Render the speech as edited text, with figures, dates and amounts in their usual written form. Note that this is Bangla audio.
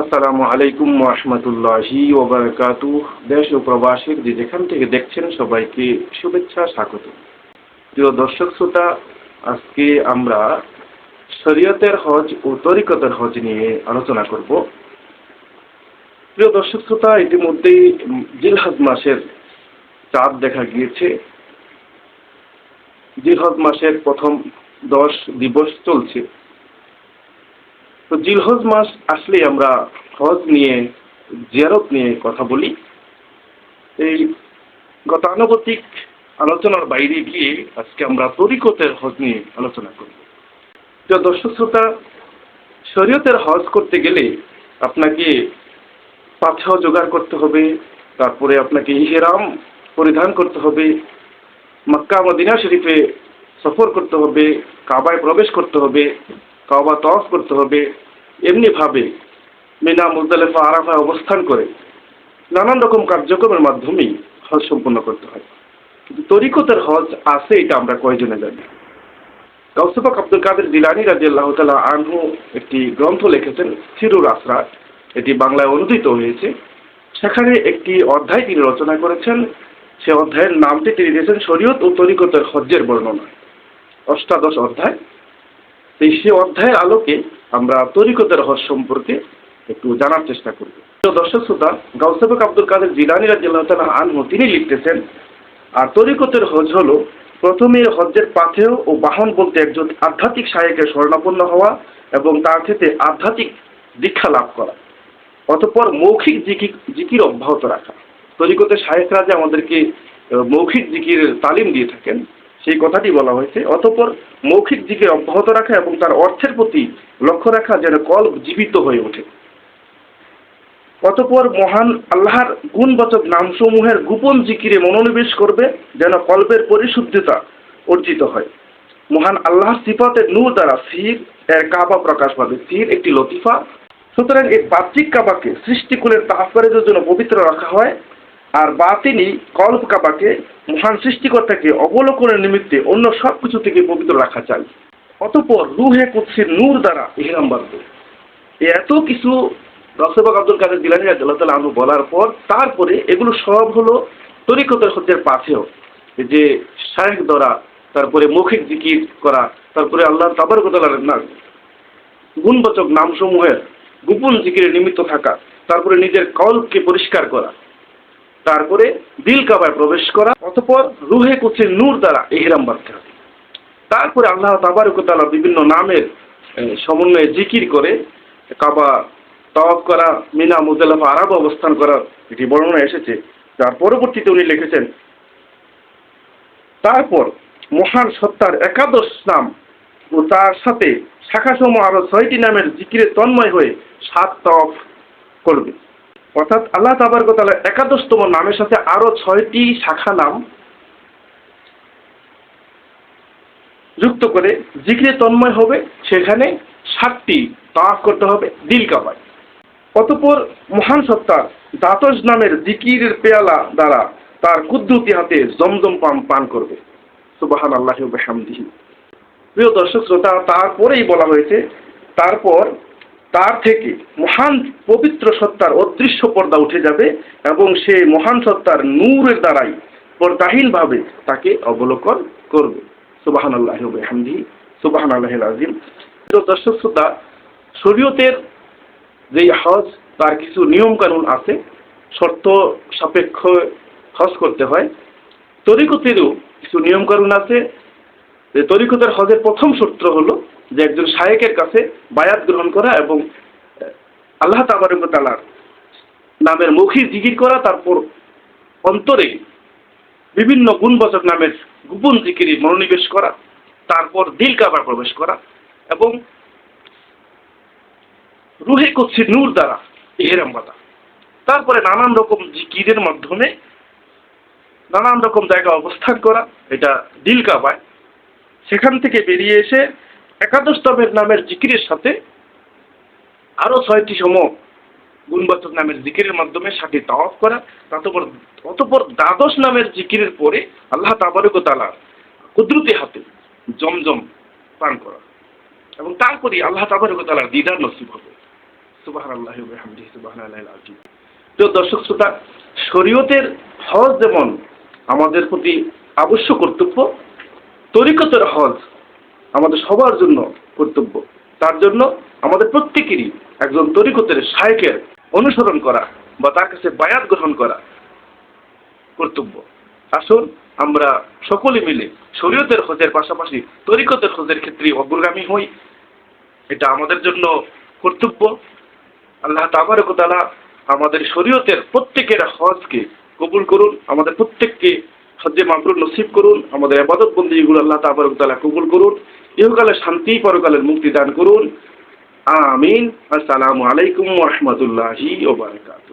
আসসালামু আলাইকুম ওয়া রাহমাতুল্লাহি ওয়া বারাকাতুহু। দেশ ও প্রবাসীর যে যেখান থেকে দেখছেন সবাইকে শুভেচ্ছা, স্বাগত। প্রিয় দর্শক শ্রোতা, আজকে আমরা শরীয়তের হজ ও তরিকতের হজ নিয়ে আলোচনা করব। প্রিয় দর্শক শ্রোতা, ইতিমধ্যেই জিলহজ মাসের চাঁদ দেখা গিয়েছে। জিলহজ মাসের প্রথম 10 দিবস চলছে। তো জিলহজ মাস আসলে আমরা হজ নিয়ে, জিয়ারত নিয়ে কথা বলি। এই গতানুগতিক আলোচনার বাইরে গিয়ে আজকে আমরা তরিকতের হজ নিয়ে আলোচনা করব। তো দর্শক শ্রোতা, শরীয়তের হজ করতে গেলে আপনাকে পাথেয় জোগাড় করতে হবে, তারপরে আপনাকে ইহরাম পরিধান করতে হবে, মক্কা মদিনা শরীফে সফর করতে হবে, কাবায় প্রবেশ করতে হবে, কাবা তওয়াফ করতে হবে। এমনিভাবে মিনা, মুজদালিফা, আরাফায় অবস্থান করে নানান রকম কার্যক্রমের মাধ্যমেই হজ সম্পন্ন করতে হয়। কিন্তু তরিকতের হজ আছে, এটা আমরা কয়জনে জানি? গাউসে পাক আব্দুল কাদের জিলানী রাদিয়াল্লাহু তাআলা আনহু একটি গ্রন্থ লিখেছেন, সিরুর আসরার। এটি বাংলায় অনুদিত হয়েছে। সেখানে একটি অধ্যায় তিনি রচনা করেছেন। সে অধ্যায়ের নামটি তিনি দিয়েছেন শরীয়ত ও তরিকতের হজ্জের বর্ণনা। অষ্টাদশ অধ্যায়। সে অধ্যায়ের আলোকে আমরা তরিকতের হজ সম্পর্কে একটু জানার চেষ্টা করব। তো দর্শক শ্রোতা, গাউসে পাক আব্দুল কাদের জিলানী রাদিয়াল্লাহু তাআলা আনহু তিনি লিখতেছেন, আর তরিকতের হজ হলো প্রথমে হজ্জের পাথেয় ও বাহন বলতে একজন আধ্যাত্মিক শায়েখের শরণাপন্ন হওয়া এবং তার থেকে আধ্যাত্মিক দীক্ষা লাভ করা, অতঃপর মৌখিক জিকির অব্যাহত রাখা। তরিকতের শায়েখরা যে আমাদেরকে মৌখিক জিকিরের তালিম দিয়ে থাকেন, সেই কথাটি বলা হয়েছে। অতঃপর মৌখিক জিকির অব্যাহত রাখা এবং তার অর্থের প্রতি লক্ষ্য রাখা, যেন কল্প জীবিত হয়ে ওঠে। অতঃপর মহান আল্লাহর গুণবাচক নামসমূহের গোপন জিকিরে মনোনিবেশ করবে, যেন কল্পের পরিশুদ্ধতা অর্জিত হয়। মহান আল্লাহর সিফাতের নূর দ্বারা সির এর কাবা প্রকাশ পাবে। সির একটি লতিফা। সুতরাং এই বাহ্যিক কাবাকে সৃষ্টিকুলের তাৎপর্যের জন্য পবিত্র রাখা হয়, আর বাতিনি কল্প কাবাকে মহান সৃষ্টিকর্তাকে অবলোকনের নিমিত্তে অন্য সব কিছু থেকে পবিত্র রাখা চাই। অতঃপর রুহে কুদসির নূর দ্বারা ইহরাম বাঁধবে। এত কিছু গাউসে পাক আব্দুল কাদের জিলানী রাদিয়াল্লাহু তাআলা আনহু বলার পর তারপরে এগুলো সব হলো তরিকতের হজ্জের পাথেয়। যে শায়েখ ধরা, তারপরে মৌখিক জিকির করা, তারপরে আল্লাহ তাবারক ওয়া তাআলার গুণবাচক নামসমূহের গোপন জিকিরে নিমিত্ত থাকা, তারপরে নিজের কল্পকে পরিষ্কার করা, তারপরে দিল কাবায় প্রবেশ করা, অতঃপর রুহে কুদসির নূর দ্বারা ইহরাম বাঁধতে হবে। তারপরে আল্লাহ তাবারক ওয়া তাআলা বিভিন্ন নামের সমন্বয়ে জিকির করে কাবা তাওয়াফ করা, মিনা, মুজদালিফা, আরাফা অবস্থান করা, এটি বর্ণনা এসেছে। তার পরবর্তীতে উনি লিখেছেন, তারপর মহান সত্তার একাদশ নাম ও তার সাথে শাখাসমূহ আরো 6টি নামের জিকিরে তন্ময় হয়ে 7 তাওয়াফ করবে। অর্থাৎ আল্লাহ তাবারক ওয়া তাআলা একাদশতম নামের সাথে আরো 6টি শাখা নাম যুক্ত করে জিকিরে তন্ময় হবে। সেখানে 7টি তাওয়াফ করতে হবে দিল কাবায়। অতঃপর মহান সত্তার দ্বাদশ নামের জিকিরের পেয়ালা দ্বারা তার কুদরতি হাতে জমজম পান করবে। সুবহানাল্লাহি ওয়া বিহামদিহি। প্রিয় দর্শক শ্রোতা, তারপরেই বলা হয়েছে, তারপর তার থেকে মহান পবিত্র সত্তার অদৃশ্য পর্দা উঠে যাবে এবং সে মহান সত্তার নূরের দ্বারাই পর্দাহীনভাবে তাকে অবলোকন করবে। সুবহানাল্লাহি ওয়া বিহামদিহি, সুবহানাল্লাহিল আযীম। প্রিয় দর্শক শ্রোতা, শরীয়তের যে হজ, তার কিছু নিয়ম কানুন আছে, শর্ত সাপেক্ষ হজ করতে হয়। তরিকতেরও কিছু নিয়ম কানুন আছে। যে তরিকতের হজের প্রথম সূত্র হলো যে একজন শায়েখের কাছে বায়াত গ্রহণ করা এবং আল্লাহ তাবারক ওয়া তাআলার নামের মৌখিক জিকির করা, তারপর অন্তরে বিভিন্ন গুণবাচক নামের গোপন জিকিরে মনোনিবেশ করা, তারপর দিল কাবায় প্রবেশ করা এবং রুহে কুদসির নূর দ্বারা ইহরাম বাঁধা। তারপরে নানান রকম জিকিরের মাধ্যমে নানান রকম জায়গায় অবস্থান করা, এটা দিল কাবায়। সেখান থেকে বেরিয়ে এসে একাদশতমের নামের জিকিরের সাথে আরো 6টি গুণবাচক নামের জিকিরের মাধ্যমে 7টি তাওয়াফ করা, অতঃপর দ্বাদশ নামের জিকিরের পরে আল্লাহ তাবারক ওয়া তাআলার কুদরতি হাতে জমজম পান করা এবং তারপরে আল্লাহ তাবারক ওয়া তাআলার দিদার নসিব হবে। সুবহানাল্লাহি ওয়া বিহামদিহি সুবহানাল্লাহিল আযীম। তো দর্শক শ্রোতা, শরীয়তের হজ যেমন আমাদের প্রতি আবশ্যক কর্তব্য, তরিকতের হজ আমাদের সবার জন্য কর্তব্য। তার জন্য আমাদের প্রত্যেকেরই একজন তরিকতের শায়েখের অনুসরণ করা বা তার কাছে বায়াত গ্রহণ করা কর্তব্য। আসুন আমরা সকলে মিলে শরীয়তের হজের পাশাপাশি তরিকতের হজের ক্ষেত্রে অগ্রগামী হই। এটা আমাদের জন্য কর্তব্য। আল্লাহ তাবারক ওয়া তাআলা আমাদের শরীয়তের প্রত্যেকের হজকে কবুল করুন, আমাদের প্রত্যেককে হজ্জে মাবরুর নসিব করুন, আমাদের ইবাদত বন্দেগীগুলো আল্লাহ তাবারক ওয়া তাআলা কবুল করুন, ইহকালের শান্তি পরকালের মুক্তি দান করুন। আমিন। আসসালামু আলাইকুম ওয়া রাহমাতুল্লাহি ওয়া বারাকাতুহু।